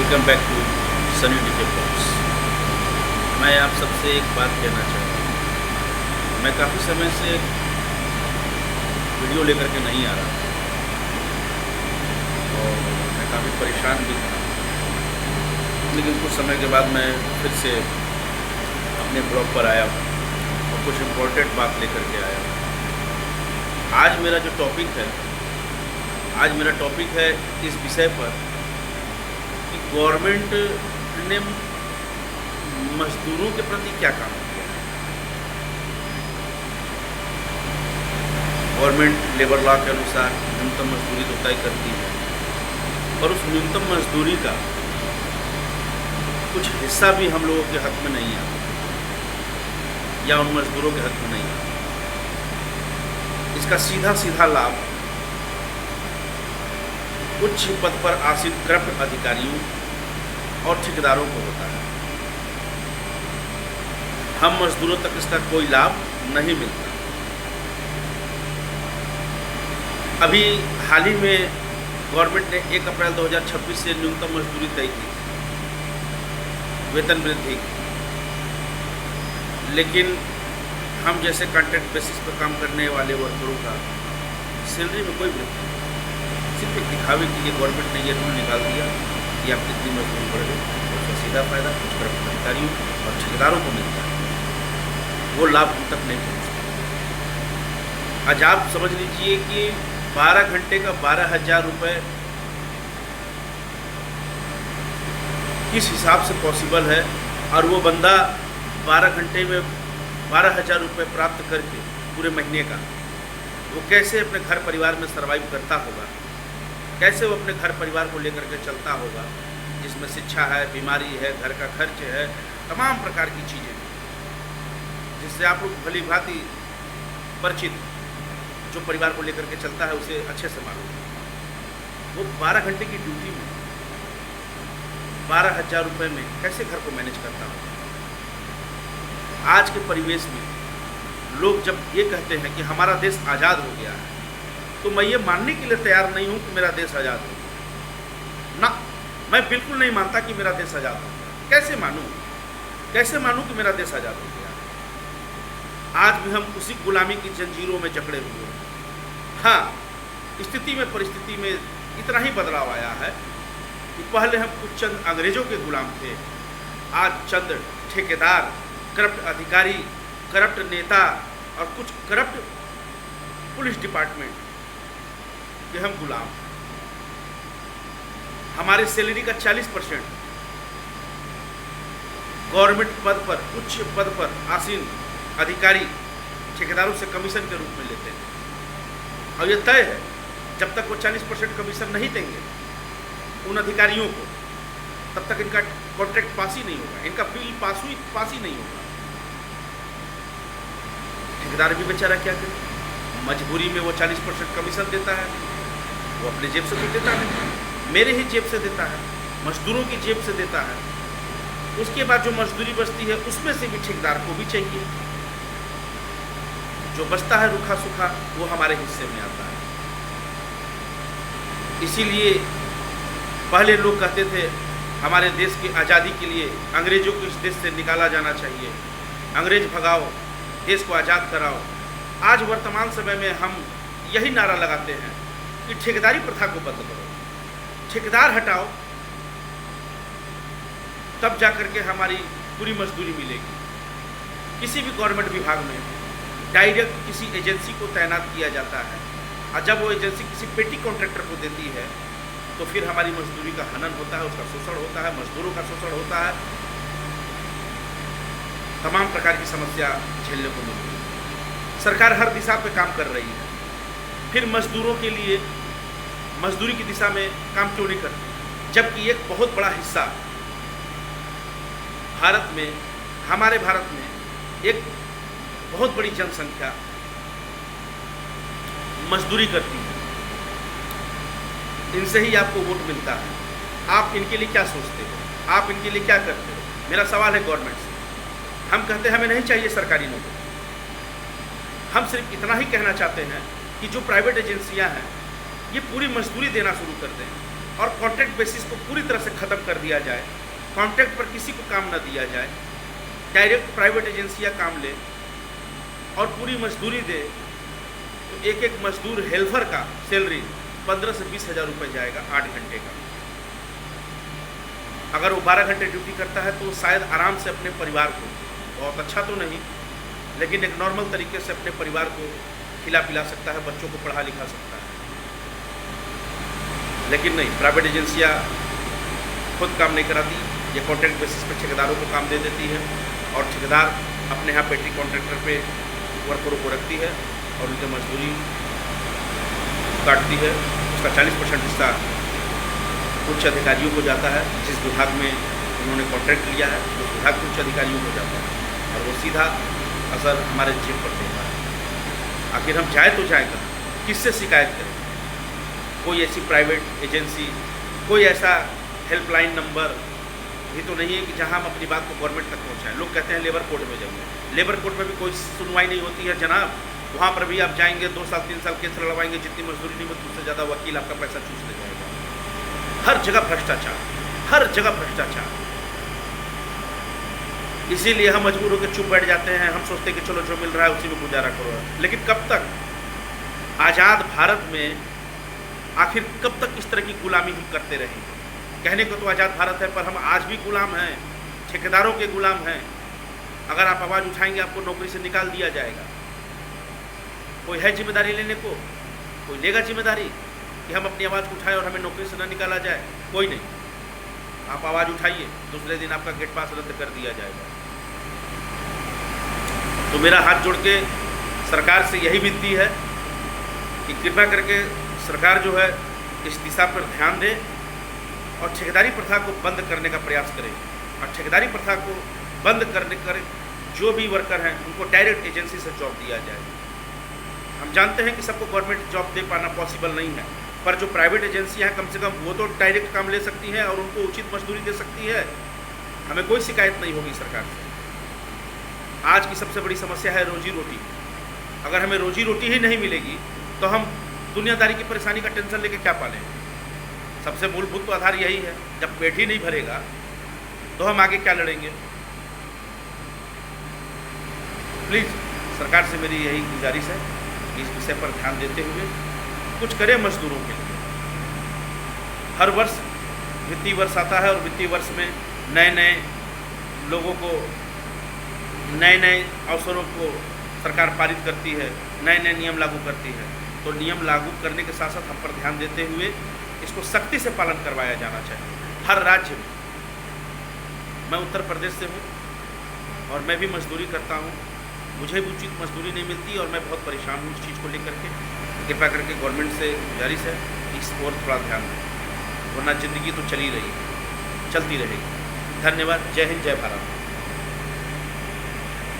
Welcome back to Sunny DJ blogs. मैं आप सबसे एक बात कहना चाहता हूँ। मैं काफ़ी समय से वीडियो लेकर के नहीं आ रहा और मैं काफ़ी परेशान भी था, लेकिन कुछ समय के बाद मैं फिर से अपने ब्लॉग पर आया हूँ और कुछ इम्पोर्टेंट बात लेकर के आया हूँ। आज मेरा टॉपिक है इस विषय पर कि गवर्नमेंट ने मजदूरों के प्रति क्या काम किया है। गवर्नमेंट लेबर लॉ के अनुसार न्यूनतम मजदूरी तो तय करती है और उस न्यूनतम मजदूरी का कुछ हिस्सा भी हम लोगों के हक में नहीं आता या उन मजदूरों के हक में नहीं आता। इसका सीधा लाभ उच्च पद पर आसीन करप्ट अधिकारियों और ठेकेदारों को होता है। हम मजदूरों तक इसका कोई लाभ नहीं मिलता। अभी हाल ही में गवर्नमेंट ने 1 अप्रैल 2026 से न्यूनतम मजदूरी तय की, वेतन वृद्धि, लेकिन हम जैसे कॉन्ट्रैक्ट बेसिस पर काम करने वाले वर्करों का सैलरी में कोई वृद्धि नहीं। सिर्फ एक दिखावे के लिए गवर्नमेंट ने ये रूल निकाल दिया कि आप कितनी मजदूरी बढ़ गई, उसका सीधा फायदा कुछ करप्ट अधिकारियों और ठेकेदारों को मिलता है, वो लाभ हम तक नहीं पहुँचता। आज आप समझ लीजिए कि 12 घंटे का 12,000 रुपये किस हिसाब से पॉसिबल है, और वो बंदा 12 घंटे में 12,000 रुपये प्राप्त करके पूरे महीने का वो कैसे अपने घर परिवार में सर्वाइव करता होगा, कैसे वो अपने घर परिवार को लेकर के चलता होगा, जिसमें शिक्षा है, बीमारी है, घर का खर्च है, तमाम प्रकार की चीज़ें जिससे आप लोग भली भांति परिचित, जो परिवार को लेकर के चलता है उसे अच्छे से मालूम। वो 12 घंटे की ड्यूटी में 12,000 रुपये में कैसे घर को मैनेज करता होगा। आज के परिवेश में लोग जब ये कहते हैं कि हमारा देश आज़ाद हो गया है, तो मैं ये मानने के लिए तैयार नहीं हूँ कि मेरा देश आज़ाद हो गया ना। मैं बिल्कुल नहीं मानता कि मेरा देश आज़ाद हो गया। कैसे मानूँ कि मेरा देश आज़ाद हो गया। आज भी हम उसी गुलामी की जंजीरों में जकड़े हुए हैं। हाँ, परिस्थिति में इतना ही बदलाव आया है कि पहले हम कुछ चंद अंग्रेज़ों के गुलाम थे, आज चंद ठेकेदार, करप्ट अधिकारी, करप्ट नेता और कुछ करप्ट पुलिस डिपार्टमेंट के हम गुलाम हैं। हमारे सैलरी का 40% गवर्नमेंट पद पर, उच्च पद पर आसीन अधिकारी ठेकेदारों से कमीशन के रूप में लेते हैं, और ये तय है जब तक वो 40% कमीशन नहीं देंगे उन अधिकारियों को, तब तक इनका कॉन्ट्रैक्ट पास ही नहीं होगा, इनका बिल पास ही नहीं होगा। ठेकेदार भी बेचारा क्या करे, मजबूरी में वो 40% कमीशन देता है। वो अपने जेब से तो देता नहीं, मेरे ही जेब से देता है, मजदूरों की जेब से देता है। उसके बाद जो मजदूरी बचती है उसमें से भी ठेकेदार को भी चाहिए। जो बचता है रूखा सूखा वो हमारे हिस्से में आता है। इसीलिए पहले लोग कहते थे हमारे देश की आज़ादी के लिए अंग्रेज़ों को इस देश से निकाला जाना चाहिए, अंग्रेज भगाओ, देश को आज़ाद कराओ। आज वर्तमान समय में हम यही नारा लगाते हैं कि ठेकेदारी प्रथा को बंद करो, ठेकेदार हटाओ, तब जाकर के हमारी पूरी मजदूरी मिलेगी। किसी भी गवर्नमेंट विभाग में डायरेक्ट किसी एजेंसी को तैनात किया जाता है, और जब वो एजेंसी किसी पेटी कॉन्ट्रैक्टर को देती है तो फिर हमारी मजदूरी का हनन होता है, उसका शोषण होता है, मजदूरों का शोषण होता है, तमाम प्रकार की समस्या झेलने को मिलती है। सरकार हर दिशा पे काम कर रही है, फिर मजदूरों के लिए मजदूरी की दिशा में काम क्यों नहीं करती, जबकि एक बहुत बड़ा हिस्सा भारत में, हमारे भारत में एक बहुत बड़ी जनसंख्या मजदूरी करती है। इनसे ही आपको वोट मिलता है। आप इनके लिए क्या सोचते हो, आप इनके लिए क्या करते हो? मेरा सवाल है गवर्नमेंट से। हम कहते हैं हमें नहीं चाहिए सरकारी नौकरी, हम सिर्फ इतना ही कहना चाहते हैं कि जो प्राइवेट एजेंसियां हैं ये पूरी मजदूरी देना शुरू कर दें, और कॉन्ट्रैक्ट बेसिस को पूरी तरह से ख़त्म कर दिया जाए। कॉन्ट्रैक्ट पर किसी को काम न दिया जाए, डायरेक्ट प्राइवेट एजेंसियां काम ले और पूरी मजदूरी दे, तो एक एक मजदूर हेल्पर का सैलरी 15 से 20 हज़ार रुपये जाएगा 8 घंटे का। अगर वो 12 घंटे ड्यूटी करता है तो शायद आराम से अपने परिवार को, बहुत अच्छा तो नहीं लेकिन एक नॉर्मल तरीके से अपने परिवार को खिला पिला सकता है, बच्चों को पढ़ा लिखा सकता है। लेकिन नहीं, प्राइवेट एजेंसियां खुद काम नहीं कराती, ये कॉन्ट्रैक्ट बेसिस पर ठेकेदारों को काम दे देती है और ठेकेदार अपने यहाँ पेटी कॉन्ट्रैक्टर पे वर्करों को रखती है और उनकी मजदूरी काटती है। उसका 40% हिस्सा उच्च अधिकारियों को जाता है, जिस विभाग में उन्होंने कॉन्ट्रैक्ट लिया है उस विभाग के उच्च अधिकारियों को जाता है और वो सीधा असर हमारे जेब पर देता है। आखिर हम जाए तो जाए कहाँ, किससे शिकायत करें? कोई ऐसी प्राइवेट एजेंसी, कोई ऐसा हेल्पलाइन नंबर भी तो नहीं है कि जहां हम अपनी बात को गवर्नमेंट तक पहुंचाएं। लोग कहते हैं लेबर कोर्ट में जाऊँगा, लेबर कोर्ट में भी कोई सुनवाई नहीं होती है जनाब। वहाँ पर भी आप जाएंगे 2 साल 3 साल केस लड़वाएंगे, जितनी मजदूरी नहीं मिलती उससे ज़्यादा वकील आपका पैसा चूस ले जाएगा। हर जगह भ्रष्टाचार, हर जगह भ्रष्टाचार। इसीलिए हम मजबूर होकर चुप बैठ जाते हैं। हम सोचते हैं कि चलो जो मिल रहा है उसी में गुजारा करो, लेकिन कब तक? आज़ाद भारत में आखिर कब तक इस तरह की गुलामी हम करते रहेंगे? कहने को तो आज़ाद भारत है, पर हम आज भी गुलाम हैं, ठेकेदारों के गुलाम हैं। अगर आप आवाज़ उठाएंगे आपको नौकरी से निकाल दिया जाएगा। कोई है जिम्मेदारी लेने को? कोई लेगा जिम्मेदारी कि हम अपनी आवाज़ को उठाएं और हमें नौकरी से न निकाला जाए? कोई नहीं। आप आवाज़ उठाइए, दूसरे दिन आपका गेट पास रद्द कर दिया जाएगा। तो मेरा हाथ जोड़ के सरकार से यही विनती है कि कृपया करके सरकार जो है इस दिशा पर ध्यान दे और ठेकेदारी प्रथा को बंद करने का प्रयास करे। और ठेकेदारी प्रथा को बंद करने कर जो भी वर्कर हैं उनको डायरेक्ट एजेंसी से जॉब दिया जाए। हम जानते हैं कि सबको गवर्नमेंट जॉब दे पाना पॉसिबल नहीं है, पर जो प्राइवेट एजेंसियां हैं कम से कम वो तो डायरेक्ट काम ले सकती हैं और उनको उचित मजदूरी दे सकती है। हमें कोई शिकायत नहीं होगी सरकार से। आज की सबसे बड़ी समस्या है रोजी रोटी। अगर हमें रोजी रोटी ही नहीं मिलेगी तो हम दुनियादारी की परेशानी का टेंशन लेके क्या पालें? सबसे मूलभूत तो आधार यही है। जब पेट ही नहीं भरेगा तो हम आगे क्या लड़ेंगे? प्लीज़ सरकार से मेरी यही गुजारिश है कि इस विषय पर ध्यान देते हुए कुछ करें मजदूरों के लिए। हर वर्ष वित्तीय वर्ष आता है और वित्तीय वर्ष में नए नए लोगों को, नए नए अवसरों को सरकार पारित करती है, नए नए नियम लागू करती है। तो नियम लागू करने के साथ साथ हम पर ध्यान देते हुए इसको सख्ती से पालन करवाया जाना चाहिए हर राज्य में। मैं उत्तर प्रदेश से हूँ और मैं भी मजदूरी करता हूँ। मुझे भी उचित मजदूरी नहीं मिलती और मैं बहुत परेशान हूँ इस चीज़ को लेकर के। कृपया करके गवर्नमेंट से गुजारिश है कि इस ओर थोड़ा ध्यान दें, वरना ज़िंदगी तो चली रही है, चलती रहेगी। धन्यवाद। जय हिंद, जय भारत।